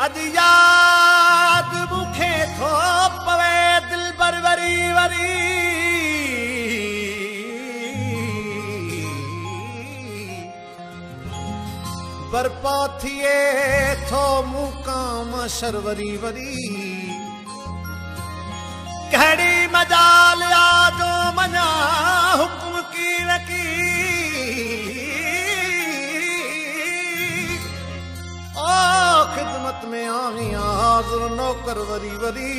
अॼु याद मूंखे थो पवे दिलबर वरी वरी बर्पा थिए थो मुकाम शरवरी वरी कहिड़ी मजाल यादो मञा हुक्म की न की ओ खिदमत में आई हाज़िर नौकर वरी वरी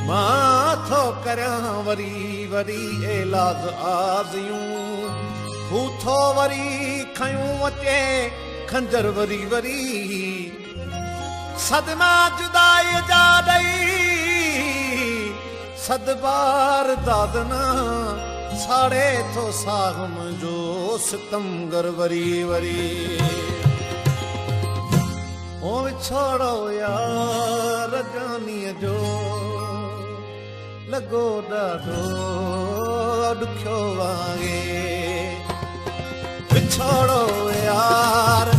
मां थो करियां वरी वरी एलाज़ आज़ियूं हू थो वरी खयूं अचे खंजर वरी वरी सदमा जुदाई जा ॾई सदबार दादना साड़े थो सागम जो सितमगर वरी वरी ओ विछोड़ो यार जानीअ जो लॻो ॾाढो ॾुखियो वांगे विछोड़ो यार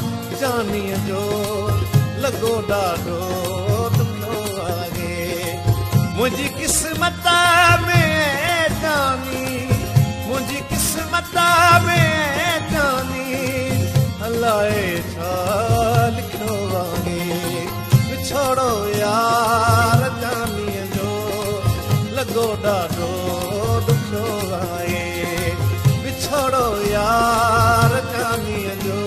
जानीअ जो लॻो ॾाढो ॾुखियो वांगे मुंहिंजी क़िस्मत में जानी मुंहिंजी क़िस्मत में जानी अलाए छा लिखियो वांगे विछोड़ो यार जानीअ जो लॻो ॾाढो ॾुखियो वांगे विछोड़ो यार जानीअ जो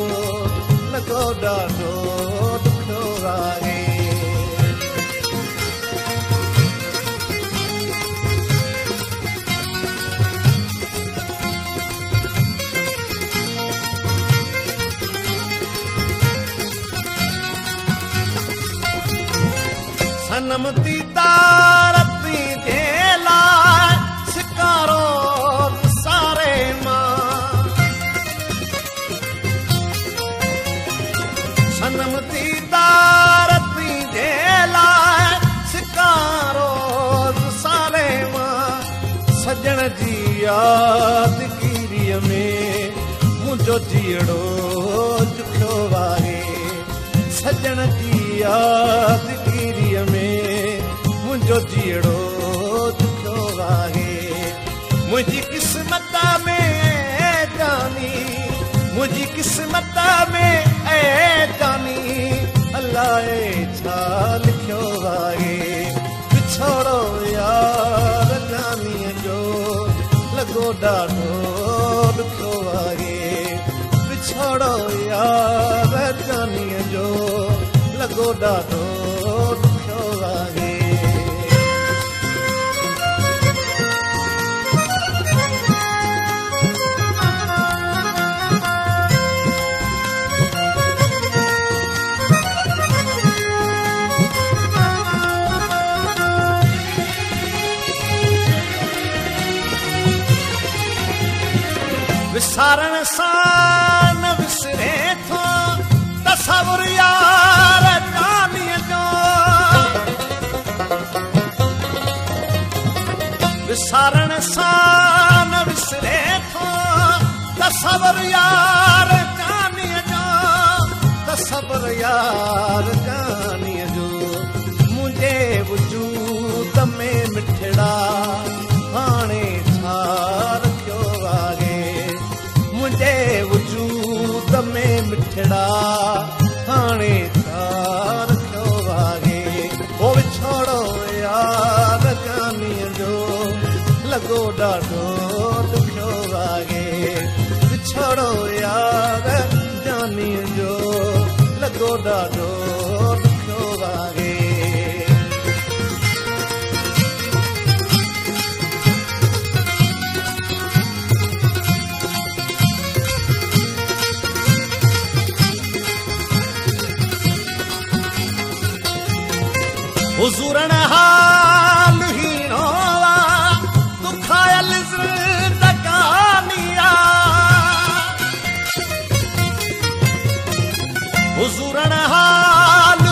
लॻो ॾाढो ॾुखियो वांगे सनम दीदार थी दे लाइ शिकारो सारे मां सनम दीदार थी दे लाइ शिकारो सारे मां सजण जी यादगिरीअ में मुंहिंजो जीअड़ो ॾुखियो वाहे सजण जी यादगिरीअ में मुंहिंजो जीअड़ो ॾुखियो आहे मुंहिंजी क़िस्मत में जानी मुंहिंजी क़िस्मत में जानी अलाए छा लिखियो आहे विछोड़ो यार जानीअ जो लॻो ॾाढो ॾुखियो आहे विछोड़ो यार जानीअ जो लॻो ॾाढो ॾुखियो आहे विसारण सां न विसरे थो तसवुर यार जानीअ जो विसारण सां न विसरे थो तसवुर यार जानीअ जो तसवुर यार जानीअ जो मुंहिंजे वजूद में मिठड़ा हाणे छा रखियो आहे मुंहिंजे वजूद में मिठड़ा हाणे छा रखियो आहे ओ विछोड़ो यार जानीअ जो लॻो ॾाढो ॾुखियो आहे विछोड़ो यार जानीअ जो लॻो ॾाढो ॾुखियो आहे हुज़ूरन हाल हीनो तू खायल ज़िंदगानिया हुज़ूरन हाल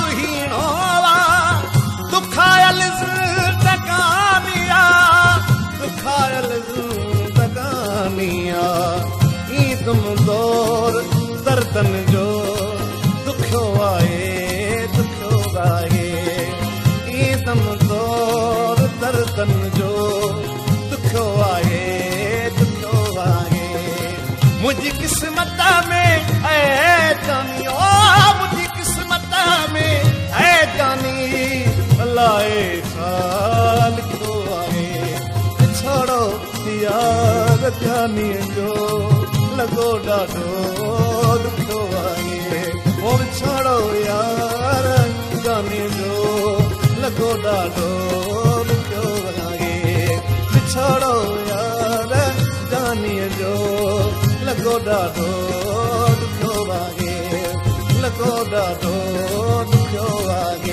मुझी किस्मत में ऐ जानी ओ मुझी किस्मत में ऐ जानी लाए साल को आए छोड़ो यार जानी जो लगो डाडो दुखो आए और छोड़ो यार जानी जो लगो डाडो दुखो आए छोड़ो यार जानी जो लगो डाडो दुखो आए लगो डाडो दुखो आए